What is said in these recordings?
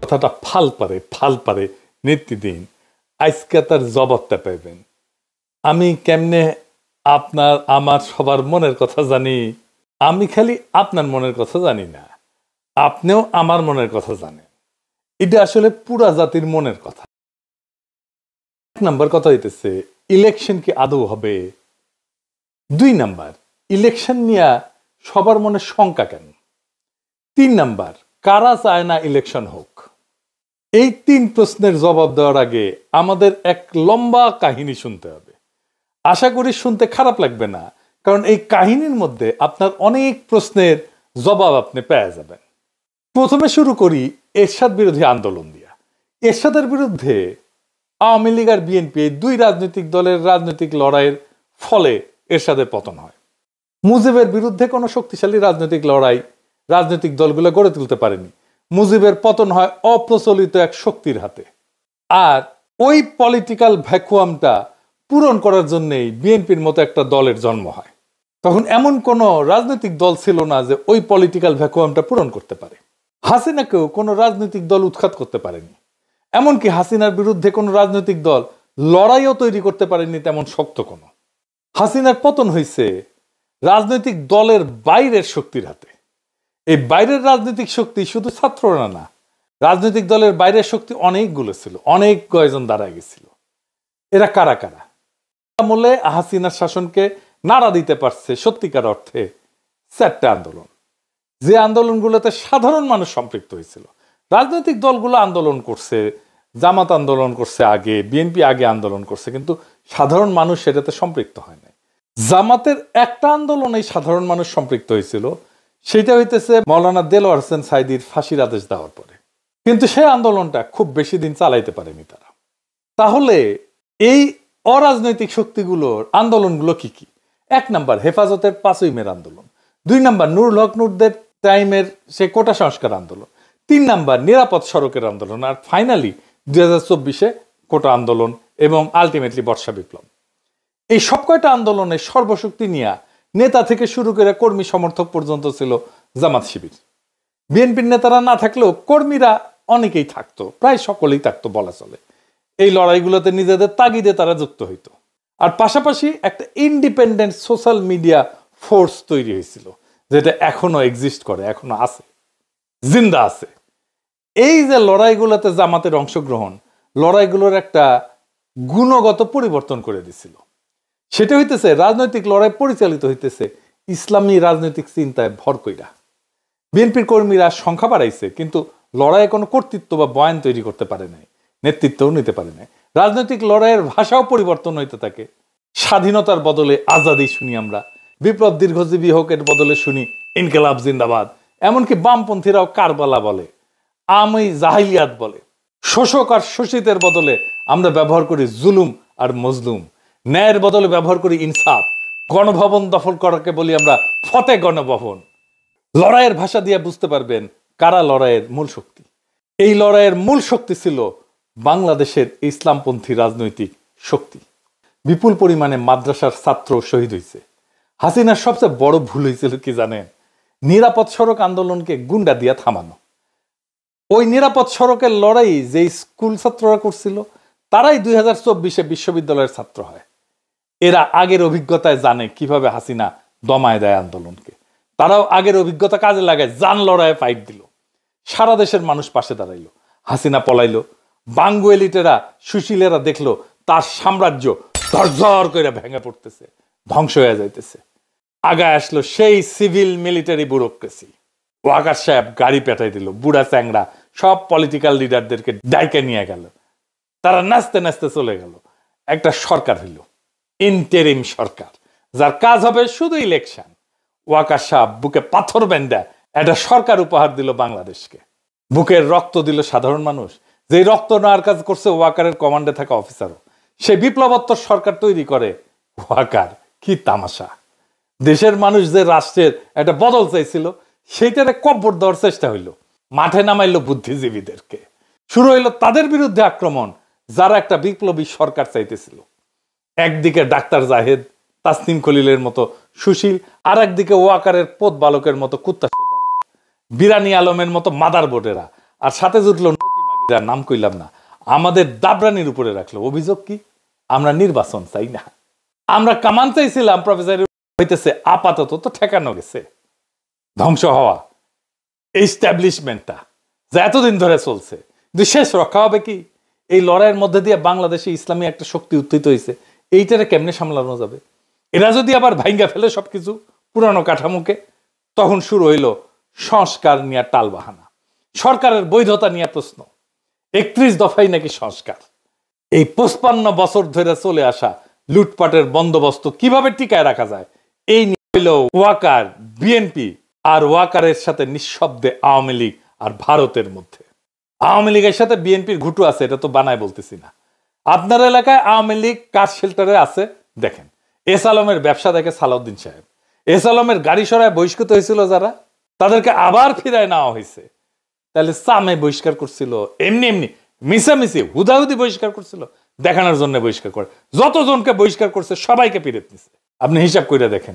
কথাটা ফাল পারে নিত্যদিন আজকে তার জবাবটা পাইবেন। আমি কেমনে আপনার আমার সবার মনের কথা জানি? আমি খালি আপনার মনের কথা জানি না, আপনিও আমার মনের কথা জানেন। এটা আসলে পুরা জাতির মনের কথা। এক নাম্বার কথা হইতেছে ইলেকশন কি আদৌ হবে? 2 নাম্বার, ইলেকশন নিয়ে সবার মনে শঙ্কা কেন? 3 নাম্বার, কারা চায় না ইলেকশন হোক? এই 3 প্রশ্নের জবাব দেওয়ার আগে আমাদের এক লম্বা কাহিনী শুনতে হবে। আশা করি শুনতে খারাপ লাগবে না, কারণ এই কাহিনীর মধ্যে আপনার অনেক প্রশ্নের জবাব আপনি পেয়ে যাবেন। প্রথমে শুরু করি এরশাদ বিরোধী আন্দোলন দিয়া। এরশাদের বিরুদ্ধে আওয়ামী লীগ আর বিএনপি এই 2 রাজনৈতিক দলের রাজনৈতিক লড়াইয়ের ফলে এরশাদের পতন হয়। মুজিবের বিরুদ্ধে কোনো শক্তিশালী রাজনৈতিক লড়াই রাজনৈতিক দলগুলো গড়ে তুলতে পারেনি। মুজিবের পতন হয় অপ্রচলিত এক শক্তির হাতে। আর ওই পলিটিক্যাল ভ্যাকুয়ামটা পূরণ করার জন্যই বিএনপির মতো একটা দলের জন্ম হয়। তখন এমন কোনো রাজনৈতিক দল ছিল না যে ওই পলিটিক্যাল ভ্যাকুয়ামটা পূরণ করতে পারে। হাসিনাকেও কোনো রাজনৈতিক দল উৎখাত করতে পারেনি। এমনকি হাসিনার বিরুদ্ধে কোনো রাজনৈতিক দল লড়াইও তৈরি করতে পারেনি তেমন শক্ত কোনো। হাসিনার পতন হয়েছে রাজনৈতিক দলের বাইরের শক্তির হাতে। এই বাইরের রাজনৈতিক শক্তি শুধু ছাত্ররা না, রাজনৈতিক দলের বাইরের শক্তি অনেকগুলো ছিল, অনেক কয়েকজন দাঁড়ায় গেছিল। এরা কারা কারা? আমলে হাসিনার শাসনকে নাড়া দিতে পারছে সত্যিকার অর্থে 4টা আন্দোলন, যে আন্দোলনগুলোতে সাধারণ মানুষ সম্পৃক্ত হয়েছিল। রাজনৈতিক দলগুলো আন্দোলন করছে, জামাত আন্দোলন করছে আগে, বিএনপি আগে আন্দোলন করছে, কিন্তু সাধারণ মানুষ সেটাতে সম্পৃক্ত হয় নাই। জামাতের একটা আন্দোলনে সাধারণ মানুষ সম্পৃক্ত হয়েছিল, সেটা হইতেছে মৌলানা দেলোয়ার হোসেন সাঈদীর ফাঁসির আদেশ দেওয়ার পরে। কিন্তু সেই আন্দোলনটা খুব বেশি দিন চালাইতে পারেনি তারা। তাহলে এই অরাজনৈতিক শক্তিগুলোর আন্দোলনগুলো কি কি? 1 নাম্বার হেফাজতের 5ই মের আন্দোলন। 2 নাম্বার নুরুল হক নুরদের টাইমের সে কোটা সংস্কার আন্দোলন। 3 নাম্বার নিরাপদ সড়কের আন্দোলন। আর ফাইনালি 2024-এ কোটা আন্দোলন এবং আলটিমেটলি বর্ষা বিপ্লব। এই সব কয়টা আন্দোলনের সর্বশক্তি নিয়ে নেতা থেকে শুরু করে কর্মী সমর্থক পর্যন্ত ছিল জামাত শিবির। বিএনপির নেতারা না থাকলেও কর্মীরা অনেকেই থাকতো, প্রায় সকলেই থাকতো বলা চলে। এই লড়াইগুলোতে নিজেদের তাগিদে তারা যুক্ত হইতো। আর পাশাপাশি একটা ইন্ডিপেন্ডেন্ট সোশ্যাল মিডিয়া ফোর্স তৈরি হয়েছিল, যেটা এখনো এক্সিস্ট করে, এখনো আছে, জিন্দা আছে। এই যে লড়াইগুলোতে জামাতের অংশগ্রহণ, লড়াইগুলোর একটা গুণগত পরিবর্তন করে দিছিল। সেটা হইতেছে রাজনৈতিক লড়াই পরিচালিত হইতেছে ইসলামী রাজনৈতিক চিন্তায় ভর কইরা। বিএনপির কর্মীরা সংখ্যা বাড়াইছে, কিন্তু লড়াইয়ে কোনো কর্তৃত্ব বা বয়ান তৈরি করতে পারে নাই, নেতৃত্বও নিতে পারে নাই। রাজনৈতিক লড়াইয়ের ভাষাও পরিবর্তন হইতে থাকে। স্বাধীনতার বদলে আজাদি শুনি আমরা, বিপ্লব দীর্ঘজীবী হোক এর বদলে শুনি ইনকিলাব জিন্দাবাদ। এমনকি বামপন্থীরাও কারবালা বলে, আমি জাহিলিয়াত বলে। শোষক আর শোষিতের বদলে আমরা ব্যবহার করি জুলুম আর মজলুম। ন্যায়ের বদলে ব্যবহার করি ইনসাফ। গণভবন দখল করাকে বলি আমরা ফতে গণভবন। লড়াইয়ের ভাষা দিয়ে বুঝতে পারবেন কারা লড়াইয়ের মূল শক্তি। এই লড়াইয়ের মূল শক্তি ছিল বাংলাদেশের ইসলামপন্থী রাজনৈতিক শক্তি। বিপুল পরিমাণে মাদ্রাসার ছাত্র শহীদ হয়েছে। হাসিনার সবচেয়ে বড় ভুল হয়েছিল কি জানেন? নিরাপদ সড়ক আন্দোলনকে গুন্ডা দিয়া থামানো। ওই নিরাপদ সড়কের লড়াই যে স্কুল ছাত্ররা করছিল, তারাই 2024-এ বিশ্ববিদ্যালয়ের ছাত্র হয়। এরা আগের অভিজ্ঞতায় জানে কিভাবে হাসিনা দমায় দেয় আন্দোলনকে। তারাও আগের অভিজ্ঞতা কাজে লাগায় জান লড়াইয়ে ফাইট দিল। সারা দেশের মানুষ পাশে দাঁড়াইলো। হাসিনা পলাইলো। বাঙ্গু এলিটেরা, সুশীলেরা দেখলো তার সাম্রাজ্য ধরঝর করে ভেঙে পড়তেছে, ধ্বংস হয়ে যাইতেছে। আগায় আসলো সেই সিভিল মিলিটারি ব্যুরোক্রেসি। ওয়াকার সাহেব গাড়ি পেটাই দিল, বুড়া চ্যাংড়া সব পলিটিক্যাল লিডারদেরকে ডাইকে নিয়ে গেল। তারা নাচতে নাচতে চলে গেল। একটা সরকার হইল, ইন্টারিম সরকার, যার কাজ হবে শুধু ইলেকশন। ওয়াকার সাহেব বুকে পাথর বেঁধে একটা সরকার উপহার দিল বাংলাদেশকে। বুকের রক্ত দিল সাধারণ মানুষ, যে রক্ত নেওয়ার কাজ করছে ওয়াকারের কমান্ডে থাকা অফিসারও। সে বিপ্লবোত্তর সরকার তৈরি করে ওয়াকার। কি তামাশা! দেশের মানুষ যে রাষ্ট্রের একটা বদল চাইছিল, সেইটারে কব্বর দেওয়ার চেষ্টা হইল। মাঠে নামাইলো বুদ্ধিজীবীদেরকে। শুরু হইল তাদের বিরুদ্ধে আক্রমণ, যারা একটা বিপ্লবী সরকার চাইতেছিল। একদিকে ডাক্তার জাহেদ, তাসনিম খলিলের মতো সুশীল, আর একদিকে ওয়াকারের পোত বালকের মতো কুত্তা, বিরানি আলমের মতো মাদার বোর্ডেরা, আর সাথে জুটল নতি নাম কইলাম না, আমাদের দাবরানির উপরে রাখলো। অভিযোগ কি? আমরা নির্বাচন চাই না, আমরা কামান চাইছিলাম। প্রফেসর হইতেছে আপাতত তো ঠেকানো গেছে, ধ্বংস হওয়া এস্টাবলিশমেন্টটা যা এতদিন ধরে চলছে, কিন্তু শেষ রক্ষা হবে কি? এই লড়াইয়ের মধ্যে দিয়ে বাংলাদেশে ইসলামী একটা শক্তি উত্থিত হয়েছে, এইটারে কেমনে সামলানো যাবে? এরা যদি আবার ভাঙ্গা ফেলে সবকিছু পুরানো কাঠামোকে, তখন শুরু হইল সংস্কার নিয়ে টালবাহানা, সরকারের বৈধতা নিয়ে প্রশ্ন। 31 দফাই নাকি সংস্কার। এই 55 বছর ধরে চলে আসা লুটপাটের বন্দোবস্ত কিভাবে টিকায় রাখা যায়, এই নিয়ে হইল ওয়াকার, বিএনপি আর ওয়াকারের সাথে নিঃশব্দে আওয়ামী লীগ আর ভারতের মধ্যে। আওয়ামী লীগের সাথে বিএনপির ঘুটু আছে, এটা তো বানায় বলতেছি না। আপনার এলাকায় আওয়ামী লীগ কার শেল্টারে আছে দেখেন। এস আলমের ব্যবসা দেখে সালাউদ্দিন সাহেব, এস আলমের গাড়ি সরায় বহিষ্কৃত হয়েছিল যারা, তাদেরকে আবার ফিরায় নেওয়া হয়েছে। তাহলে সামে বহিষ্কার করছিল, এমনি এমনি মিশামিশি হুদাহুদি বহিষ্কার করছিল, দেখানোর জন্য বহিষ্কার করে। যতজনকে বহিষ্কার করছে সবাইকে ফিরত নিছে। আপনি হিসাব করে দেখেন,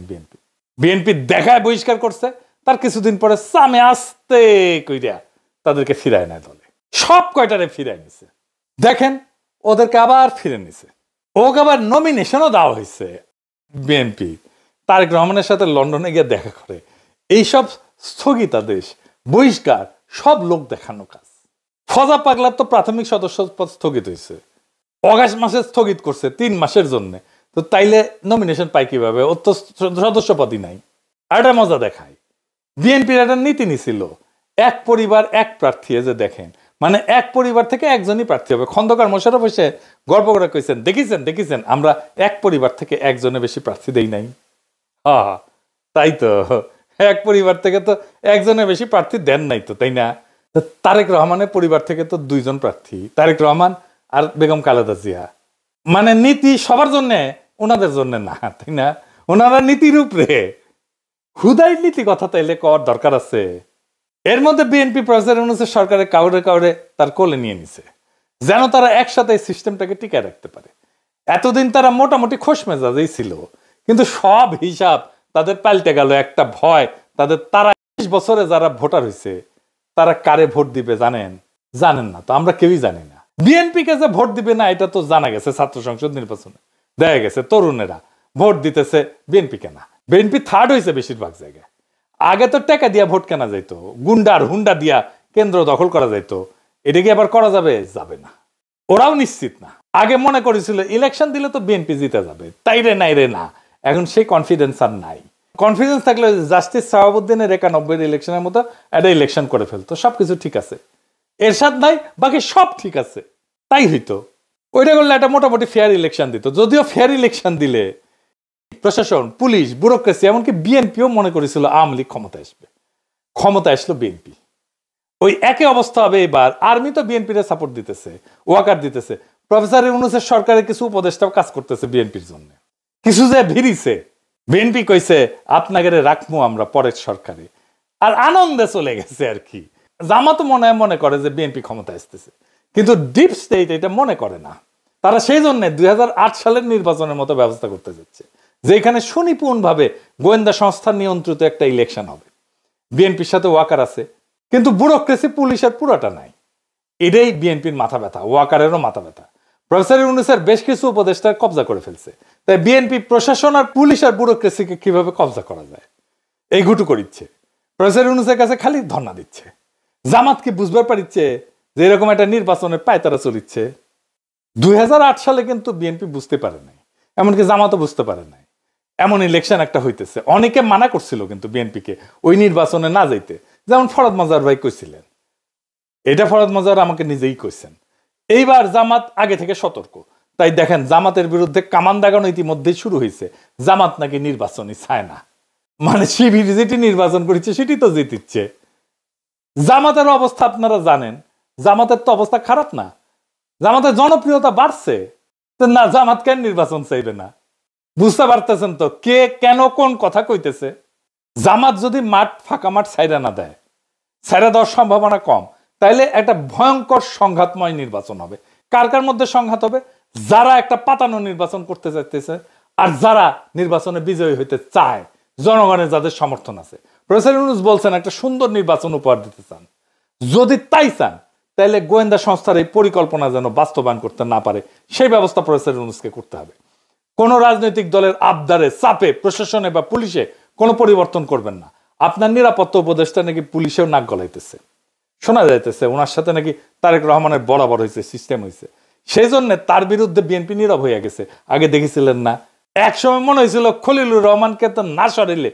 বিএনপি দেখায় বহিষ্কার করছে, তার কিছুদিন পরে সামে আসতে কইরা তাদেরকে ফিরায় নেয় দলে, সব কয়টারে ফিরায় নিছে। দেখেন ওদেরকে আবার ফিরে নিছে, ওকে আবার নমিনেশনও দেওয়া হয়েছে। বিএনপি তারেক রহমানের সাথে লন্ডনে গিয়ে দেখা করে। এইসব স্থগিতাদেশ, বহিষ্কার সব লোক দেখানো কাজ। ফজা পাগলার তো প্রাথমিক সদস্য পদ স্থগিত হয়েছে, অগাস্ট মাসে স্থগিত করছে 3 মাসের জন্য। তো তাইলে নমিনেশন পাই কিভাবে? ওর তো সদস্য পদই নাই। আর একটা মজা দেখায়, বিএনপির একটা নীতি নিছিল, এক পরিবার এক প্রার্থী। যে দেখেন, মানে এক পরিবার থেকে একজনই প্রার্থী হবে। খন্দকার মোশাররফ এসে গল্প করে কইছেন, দেখেছেন আমরা এক পরিবার থেকে একজনের বেশি প্রার্থী দেই নাই। হ্যাঁ তাই তো, এক পরিবার থেকে তো একজনের বেশি প্রার্থী দেন নাই তো, তাই না? তারেক রহমানের পরিবার থেকে তো 2 জন প্রার্থী, তারেক রহমান আর বেগম খালেদা জিয়া। মানে নীতি সবার জন্য, ওনাদের জন্য না, তাই না? ওনারা নীতির উপরে হুদাই নীতি কথা তাইলে কর দরকার আছে। এর মধ্যে বিএনপি প্রফেসর ইউনূসের সরকারে কাউরে তার কোলে নিয়ে নিছে, যেন তারা একসাথে এই সিস্টেমটাকে টিকায় রাখতে পারে। এতদিন তারা মোটামুটি খোশ মেজাজেই ছিল, কিন্তু সব হিসাব তাদের পাল্টে গেল। একটা ভয় তাদের, তারা 20 বছরে যারা ভোটার হয়েছে তারা কারে ভোট দিবে জানেন না তো, আমরা কেউই জানি না। বিএনপি কে যে ভোট দিবে না এটা তো জানা গেছে, ছাত্র সংসদ নির্বাচনে দেখা গেছে তরুণেরা ভোট দিতেছে বিএনপি কে না। বিএনপি থার্ড হয়েছে বেশিরভাগ জায়গায়। আগে তো টাকা দিয়া ভোট কেনা যাইতো, গুন্ডার হুন্ডা দিয়া কেন্দ্র দখল করা যাইতো। এটা কি আবার করা যাবে? যাবে না, ওরাও নিশ্চিত না। আগে মনে করেছিল ইলেকশন দিলে তো বিএনপি জিতে যাবে, তাই রে নাই রে না। এখন সেই কনফিডেন্স আর নাই। কনফিডেন্স থাকলে জাস্টিস শাহাবুদ্দিনের 91 ইলেকশনের মতো একটা ইলেকশন করে ফেলতো, সবকিছু ঠিক আছে। এরশাদ নাই, বাকি সব ঠিক আছে, তাই হইতো। ওইটা করলে একটা মোটামুটি ফেয়ার ইলেকশন দিত। যদিও ফেয়ার ইলেকশন দিলে প্রশাসন, পুলিশ, ব্যুরোক্রেসি, এমনকি বিএনপিও মনে করেছিল আওয়ামী লীগ ক্ষমতা আসবে। ক্ষমতা আসলো বিএনপি। ওই একই অবস্থা হবে এবার। আর্মি তো বিএনপির সাপোর্ট দিতেছে, ওয়াকার দিতেছে। প্রফেসর ইউনূসের সরকারের কিছু উপদেষ্টাও কাজ করতেছে বিএনপির জন্য। কিছু যে ভিড়িছে, বিএনপি কইছে আপনাকে রাখবো আমরা পরের সরকারে, আর আনন্দে চলে গেছে আর কি। জামাতও মনে করে যে বিএনপি ক্ষমতা আসতেছে, কিন্তু ডিপ স্টেট এটা মনে করে না। তারা সেই জন্য 2008 সালের নির্বাচনের মতো ব্যবস্থা করতে যাচ্ছে, যেখানে সুনিপুণ ভাবে গোয়েন্দা সংস্থা নিয়ন্ত্রিত একটা ইলেকশন হবে। বিএনপির সাথে ওয়াকার আছে, কিন্তু ব্যুরোক্রেসি পুলিশের পুরাটা নাই। এটাই বিএনপির মাথা ব্যথা, ওয়াকারেরও মাথা ব্যথা। প্রফেসর ইউনূসের বেশ কিছু উপদেষ্টা কবজা করে ফেলছে। তাই বিএনপি প্রশাসন আর পুলিশ আর ব্যুরোক্রেসিকে কিভাবে কবজা করা যায় এই ঘুটু করিচ্ছে। প্রফেসর ইউনূসের কাছে খালি ধর্ণা দিচ্ছে। জামাত কি বুঝবার পারিচ্ছে যে এরকম একটা নির্বাচনের পায়তারা চলিচ্ছে? 2008 সালে কিন্তু বিএনপি বুঝতে পারে নাই, এমনকি জামাতও বুঝতে পারে নাই এমন ইলেকশন একটা হইতেছে। অনেকে মানা করছিল কিন্তু বিএনপিকে ওই নির্বাচনে না যাইতে, যেমন ফরহাদ মজার ভাই কইছিলেন। এটা ফরহাদ মজার আমাকে নিজেই কইছেন। এইবার জামাত আগে থেকে সতর্ক। তাই দেখেন জামাতের বিরুদ্ধে কামান দাগানো ইতিমধ্যেই শুরু হয়েছে। জামাত নাকি নির্বাচনই চায় না, মানে শিবির যেটি নির্বাচন করেছে সেটি তো জিতিচ্ছে। জামাতের অবস্থা আপনারা জানেন, জামাতের তো অবস্থা খারাপ না, জামাতের জনপ্রিয়তা বাড়ছে। না, জামাত কেন নির্বাচন চাইবে না? বুঝতে পারতেছেন তো কে কেন কোন কথা কইতেছে। জামাত যদি ফাঁকা মাঠ ছাইরা না দেয়, ছাইরা দেওয়ার সম্ভাবনা কম, তাইলে একটা ভয়ঙ্কর সংঘাতময় নির্বাচন হবে। কার কার মধ্যে সংঘাত হবে? যারা একটা পাতানো নির্বাচন করতে চাইতেছে আর যারা নির্বাচনে বিজয়ী হইতে চায়, জনগণের যাদের সমর্থন আছে। প্রফেসর ইউনূস বলছেন একটা সুন্দর নির্বাচন উপহার দিতে চান। যদি তাই চান তাইলে গোয়েন্দা সংস্থার এই পরিকল্পনা যেন বাস্তবায়ন করতে না পারে সেই ব্যবস্থা প্রফেসর ইউনূসকে করতে হবে। কোন রাজনৈতিক দলের আবদারে চাপে প্রশাসনে বা পুলিশে কোনো পরিবর্তন করবেন না। আপনার নিরাপত্তা উপদেষ্টা নাকি পুলিশেও নাক গলাইতেছে, শোনা যাইতেছে ওনার সাথে নাকি তারেক রহমানের বরাবর হয়েছে, সিস্টেম হয়েছে, সেই জন্য তার বিরুদ্ধে বিএনপি নীরব হয়ে গেছে। আগে দেখেছিলেন না, একসময় মনে হয়েছিল খলিলুর রহমানকে তো না সরাইলে